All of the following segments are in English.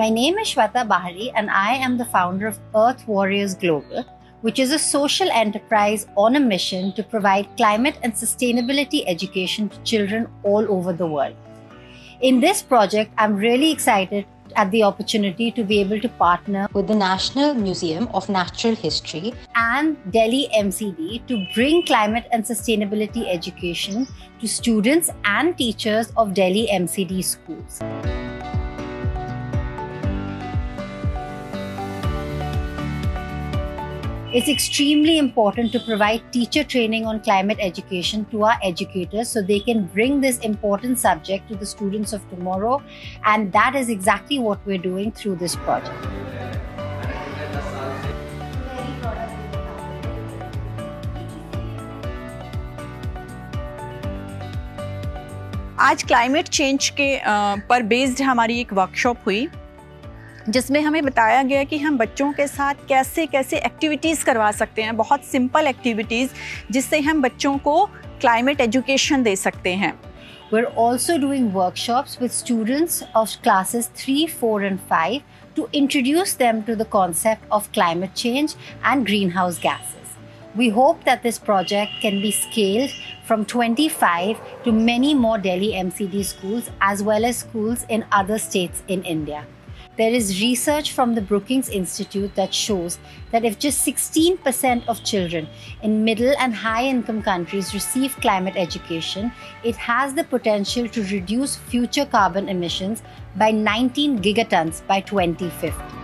My name is Shweta Bahari and I am the founder of Earth Warriors Global, which is a social enterprise on a mission to provide climate and sustainability education to children all over the world. In this project, I'm really excited at the opportunity to be able to partner with the National Museum of Natural History and Delhi MCD to bring climate and sustainability education to students and teachers of Delhi MCD schools. It's extremely important to provide teacher training on climate education to our educators so they can bring this important subject to the students of tomorrow, and that is exactly what we're doing through this project. आज climate change के पर based हमारी एक workshop हुई जिसमें हमें बताया गया कि हम बच्चों के साथ कैसे कैसे एक्टिविटीज़ करवा सकते हैं, बहुत सिंपल एक्टिविटीज़ जिससे हम बच्चों को क्लाइमेट एजुकेशन दे सकते हैं. We're also doing workshops with students of classes 3, 4 and 5 to introduce them to the concept of climate change and greenhouse gases. We hope that this project can be scaled from 25 to many more Delhi MCD schools as well as schools in other states in India. There is research from the Brookings Institute that shows that if just 16% of children in middle and high income countries receive climate education, it has the potential to reduce future carbon emissions by 19 gigatons by 2050.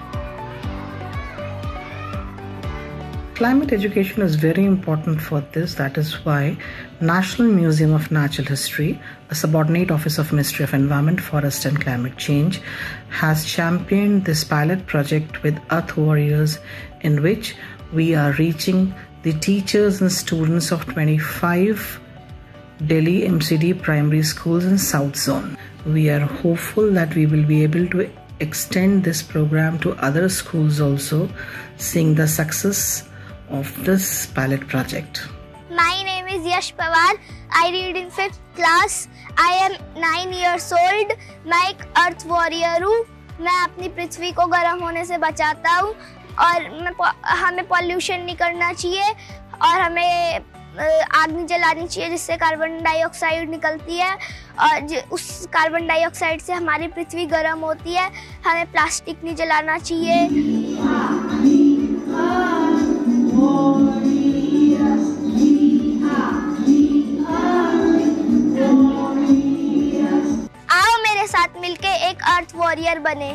Climate education is very important for this. That is why National Museum of Natural History, a subordinate office of Ministry of Environment, Forest and Climate Change, has championed this pilot project with Earth Warriors, in which we are reaching the teachers and students of 25 Delhi MCD primary schools in South Zone. We are hopeful that we will be able to extend this program to other schools also, seeing the success of this pilot project. My name is Yash Pawar. I read in 5th class. I am 9 years old. मैं एक अर्थ warrior हूँ. मैं अपनी पृथ्वी को गर्म होने से बचाता हूँ और हमें पॉल्यूशन नहीं करना चाहिए और हमें आग नहीं जलानी चाहिए जिससे कार्बन डाइऑक्साइड निकलती है और उस कार्बन डाइऑक्साइड से हमारी पृथ्वी गर्म होती है. हमें प्लास्टिक नहीं जलाना चाहिए. आओ मेरे साथ मिलके एक अर्थ वॉरियर बने.